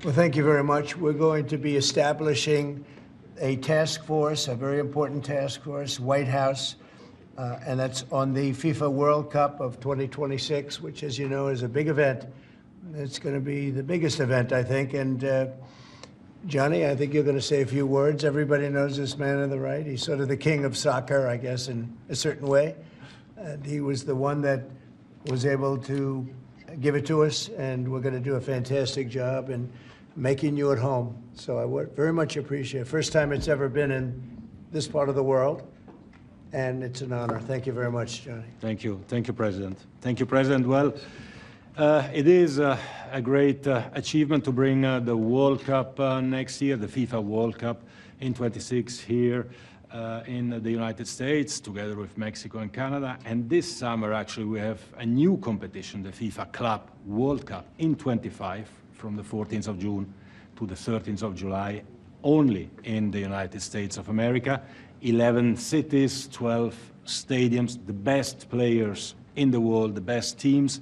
Well, thank you very much. We're going to be establishing a task force, a very important task force, White House, and that's on the FIFA World Cup of 2026, which, as you know, is a big event. It's going to be the biggest event, I think. And Johnny, I think you're going to say a few words. Everybody knows this man on the right. He's sort of the king of soccer, I guess, in a certain way. And he was the one that was able to give it to us, and we're going to do a fantastic job in making you at home. So I would very much appreciate it. First time it's ever been in this part of the world, and it's an honor. Thank you very much, Johnny. Thank you. Thank you, President. Thank you, President. Well, it is a great achievement to bring the World Cup next year, the FIFA World Cup in 26 here in the United States, together with Mexico and Canada. And this summer, actually, we have a new competition, the FIFA Club World Cup in 25, from the 14th of June to the 13th of July, only in the United States of America. 11 cities, 12 stadiums, the best players in the world, the best teams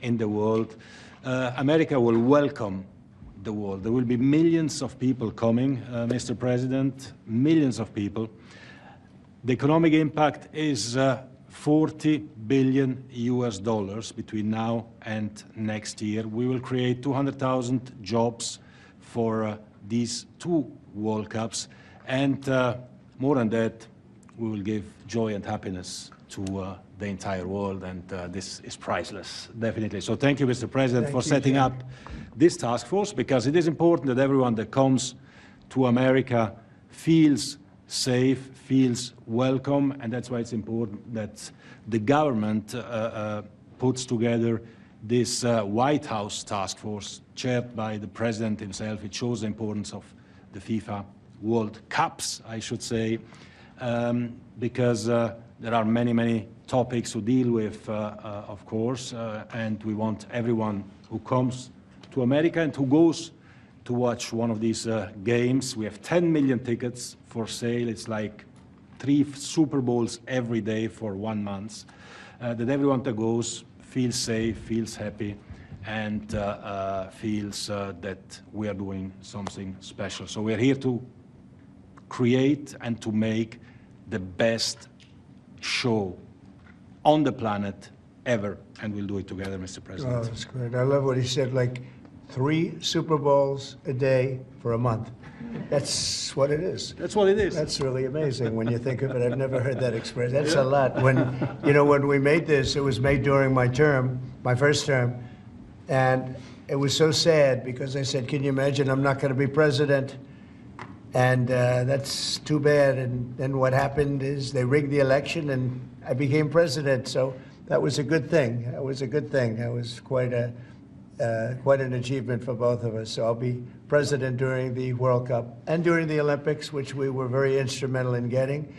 in the world. America will welcome the world. There will be millions of people coming, Mr. President, millions of people. The economic impact is 40 billion US dollars between now and next year. We will create 200,000 jobs for these two World Cups. And more than that, we will give joy and happiness to the entire world, and this is priceless, definitely. So thank you, Mr. President, for setting up this task force, because it is important that everyone that comes to America feels safe, feels welcome, and that's why it's important that the government puts together this White House task force chaired by the President himself. It shows the importance of the FIFA World Cups, I should say, because there are many, many topics to deal with, of course, and we want everyone who comes to America and who goes to watch one of these games. We have 10 million tickets for sale. It's like 3 Super Bowls every day for 1 month. That everyone that goes feels safe, feels happy, and feels that we are doing something special. So we're here to create and to make the best show on the planet ever, and we'll do it together, Mr. President. Oh, that's great. I love what he said, like 3 Super Bowls a day for a month. That's what it is. That's what it is. That's really amazing when you think of it. I've never heard that expressed. That's a lot. When, you know, when we made this, it was made during my term, my first term, and it was so sad because I said, can you imagine I'm not going to be president? And that's too bad. And then what happened is they rigged the election and I became president. So that was a good thing. That was a good thing. That was quite an achievement for both of us. So I'll be president during the World Cup and during the Olympics, which we were very instrumental in getting.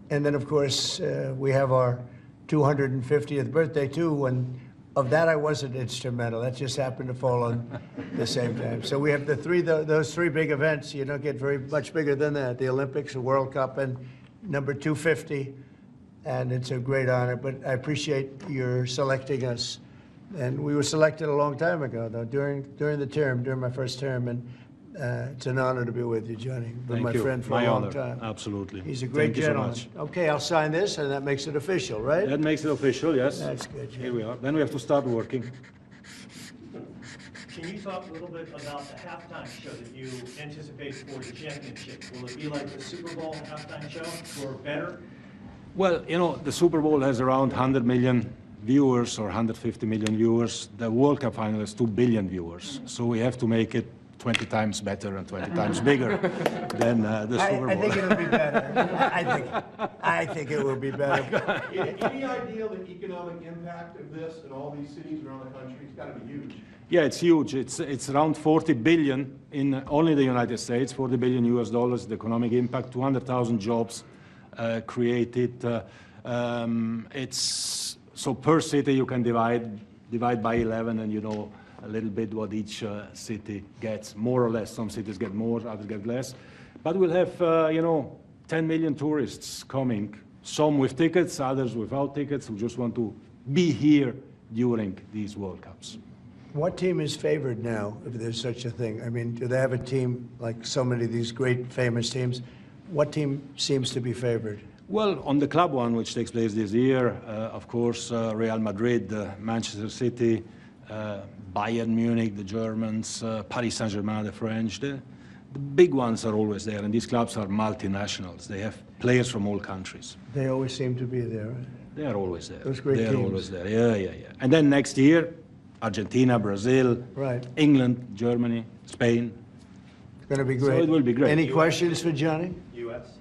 And then, of course, we have our 250th birthday, too. And of that, I wasn't instrumental. That just happened to fall on the same time. So we have those three big events. You don't get very much bigger than that: the Olympics, the World Cup, and number 250. And it's a great honor. But I appreciate your selecting us. And we were selected a long time ago, though, during the term, during my first term. And it's an honor to be with you, Johnny. Been my friend for a long time. Absolutely. He's a great gentleman. Thank you so much. Okay, I'll sign this, and that makes it official, right? That makes it official, yes. That's good. Here we are. Then we have to start working. Can you talk a little bit about the halftime show that you anticipate for the championship? Will it be like the Super Bowl halftime show, or better? Well, you know, the Super Bowl has around 100 million viewers or 150 million viewers. The World Cup final has 2 billion viewers. So we have to make it 20 times better and 20 times bigger than the Super Bowl. I think it'll be better. I think it will be better. Any idea the economic impact of this in all these cities around the country? It's got to be huge. Yeah, it's huge. It's around 40 billion in only the United States, 40 billion US dollars, the economic impact, 200,000 jobs created. It's so per city you can divide by 11, and you know a little bit what each city gets, more or less. Some cities get more, others get less. But we'll have, 10 million tourists coming, some with tickets, others without tickets, who just want to be here during these World Cups. What team is favored now, if there's such a thing? I mean, do they have a team like so many of these great famous teams? What team seems to be favored? Well, on the club one, which takes place this year, of course, Real Madrid, Manchester City, Bayern Munich, the Germans, Paris Saint-Germain, the French. The big ones are always there, and these clubs are multinationals. They have players from all countries. They always seem to be there. Right? They are always there. Those great They are teams. always there. Yeah. And then next year, Argentina, Brazil, Right. England, Germany, Spain. It's going to be So great. it will be great. Any questions for Johnny? US?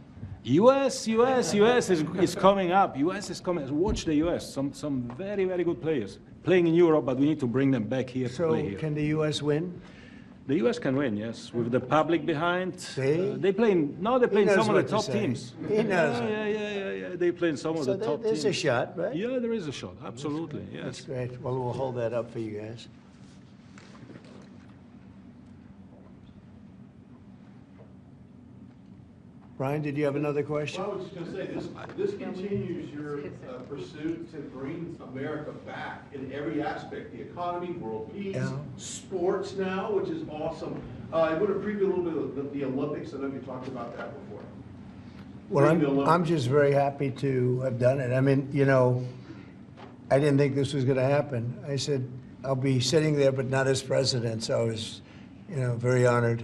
US is coming up. US is coming. Watch the US. Some very, very good players playing in Europe, but we need to bring them back here to So play here. can the U.S. win? The US can win, yes, with the public behind. See? They play in some of the what to top say. teams. He knows. Yeah. They play in some of So the top there's teams. a shot, right? Yeah, there is a shot. Absolutely, That's yes. great. Well, we'll hold that up for you guys. Brian, did you have another question? Well, I was just going to say, this continues your pursuit to bring America back in every aspect, the economy, world peace, Yeah. sports now, which is awesome. I want to preview a little bit of the Olympics. I know you talked about that before. Well, Bring the Olympics. I'm just very happy to have done it. I mean, you know, I didn't think this was going to happen. I said, I'll be sitting there, but not as president, so I was, you know, very honored.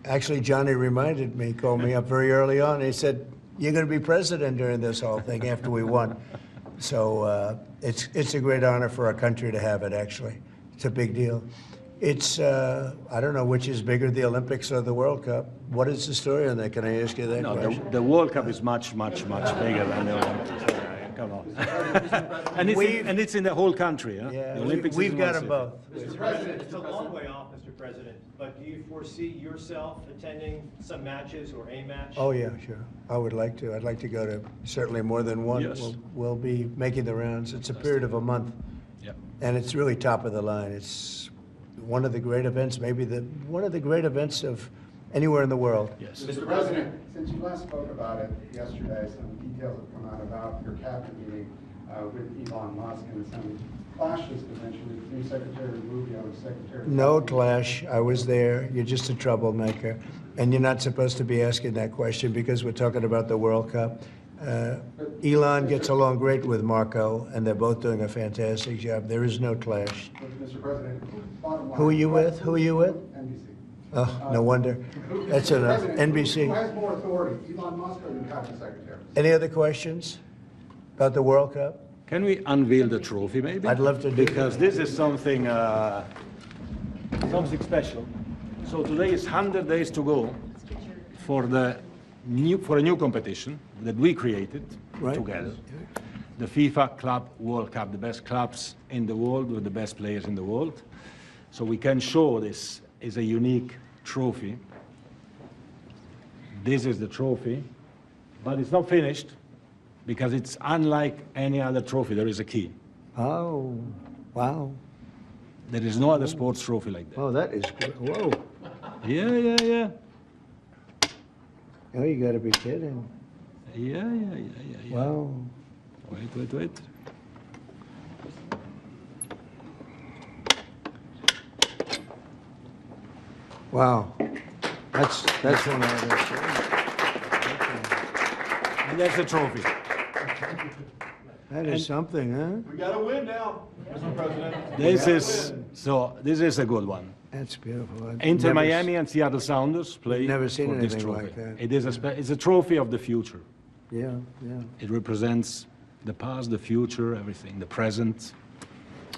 Actually, Johnny reminded me, called me up very early on. He said, "You're going to be president during this whole thing after we won." So it's a great honor for our country to have it. Actually, it's a big deal. It's I don't know which is bigger, the Olympics or the World Cup. What is the story on that? Can I ask you that No, question? the World Cup is much bigger than the Olympics. Come on. and it's in the whole country. Huh? Yeah, The Olympics is we've in got one them city. both. Mr. President, it's a long way off, Mr. President, but do you foresee yourself attending some matches or a match? Oh, yeah, sure. I would like to. I'd like to go to certainly more than one. Yes. We'll be making the rounds. It's a period of a month, Yeah. and it's really top of the line. It's one of the great events, maybe one of the great events of anywhere in the world. Yes. Mr. President, since you last spoke about it yesterday, some details have come out about your cabinet meeting with Elon Musk and some clashes potentially with new Secretary Rubio and Secretary. No clash. I was there. You're just a troublemaker, and you're not supposed to be asking that question because we're talking about the World Cup. Elon gets along great with Marco, and they're both doing a fantastic job. There is no clash. But, Mr. President, bottom line. Who are you with? Who are you with? NBC. Oh, no wonder. That's Mr. enough. President, Who NBC. has more authority, Elon Musk or the cabinet secretary? Any other questions about the World Cup? Can we unveil the trophy, maybe? I'd love to do Because this is something special. So today is 100 days to go for a new competition that we created Right. together. The FIFA Club World Cup, the best clubs in the world with the best players in the world. So we can show this is a unique trophy. This is the trophy, but it's not finished because it's unlike any other trophy. There is a key. Oh, wow. There is no other sports trophy like that. Oh, that is good. Whoa. Yeah. Oh, you got to be kidding. Yeah. Wow. Wait. Wow. That's one of those. And that's the trophy. That is something, huh? We got to win now, Mr. President. This is a good one. That's beautiful. I've Inter never Miami and Seattle Sounders play Never seen for this anything trophy. like that. It is it's a trophy of the future. Yeah. It represents the past, the future, everything, the present.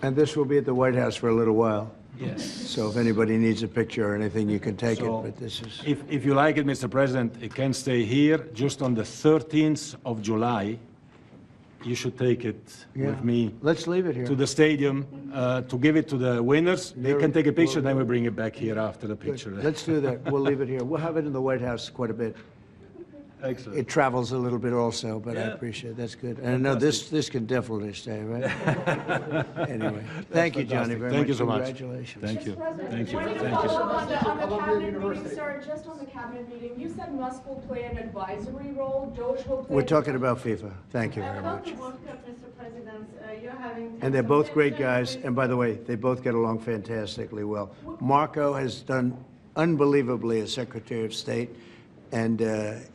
And this will be at the White House for a little while. Yes. So if anybody needs a picture or anything, you can take So, it, but this is... If you like it, Mr. President, it can stay here. Just on the 13th of July, you should take it Yeah. with me Let's leave it here. to the stadium to give it to the winners. They You're- can take a picture, well- then we bring it back here after the Good. picture. Let's do that. We'll leave it here. We'll have it in the White House quite a bit. Excellent. it travels a little bit also, but I Yeah. appreciate it. That's good. And I know this can definitely stay, right? Anyway, thank you, Johnny, fantastic. very Thank much. you so much. Congratulations. Thank you. Mr. President, Thank you. wanted to Thank you. follow up on the Columbia cabinet meeting, University. sir, just on the cabinet meeting, you said Musk will play an advisory role, Doge will play. We're talking about FIFA. Thank you very About much. the World Cup, Mr. President, you're having. And they're both great guys, and by the way, they both get along fantastically well. Marco has done unbelievably as Secretary of State, and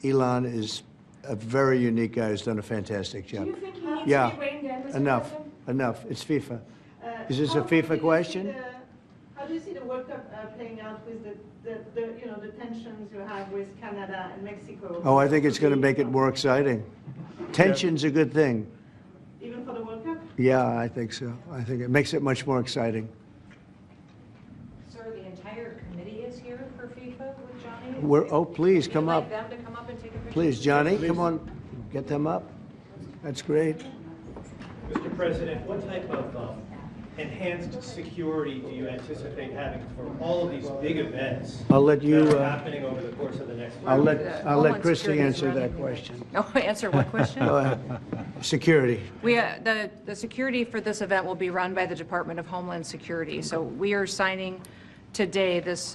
Elon is a very unique guy who's done a fantastic Do job. you think he needs Yeah, to be reined in, Mr. enough, President? enough. It's FIFA. Is this a How do you FIFA see question? How do you see the World Cup playing out with the tensions you have with Canada and Mexico? Oh, I think it's going to make it more exciting. Tension's a good thing. Even for the World Cup? Yeah, I think so. I think it makes it much more exciting. Sir, the entire committee is here for FIFA with Johnny? Please, come Would you up. like them to come up and take a picture? Please, Johnny, come on, get them up. That's great. Mr. President, what type of enhanced security do you anticipate having for all of these big events I'll let you, that are happening over the course of the next week? I'll let Homeland Christie Security is answer running. that question. Oh, answer what question? Go ahead. Security. The security for this event will be run by the Department of Homeland Security. So we are signing today this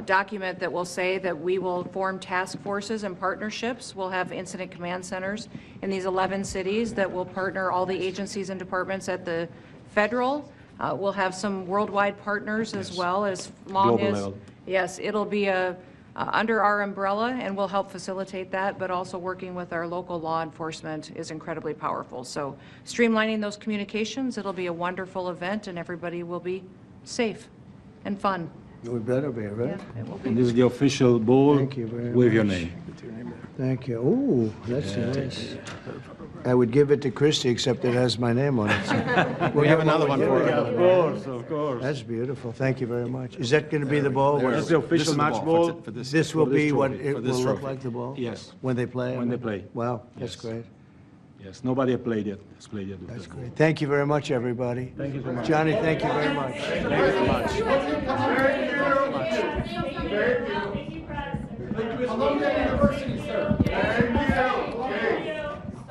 document that will say that we will form task forces and partnerships. We'll have incident command centers in these 11 cities that will partner all the agencies and departments at the federal. We'll have some worldwide partners as well, as long Global as, level. yes, it'll be under our umbrella, and we'll help facilitate that, but also working with our local law enforcement is incredibly powerful. So streamlining those communications, it'll be a wonderful event, and everybody will be safe and fun. We better be, right? Yeah, it will be. And this is the official ball Thank you very with your much. name. Thank you. Ooh, that's nice. I would give it to Christie, except it has my name on it. We have another one for you. Of course, of course. That's beautiful. Thank you very much. Is that going to be the ball? That's the official match ball. This will for this be what trophy, it for will this look trophy. like, the ball? Yes. When they play? When they play. Wow, that's Yes. great. Yes, nobody has played yet. with That's that. great. Thank you very much, everybody. Thank you so much. Johnny, thank you very much. Thank you, President. Columbia University, sir.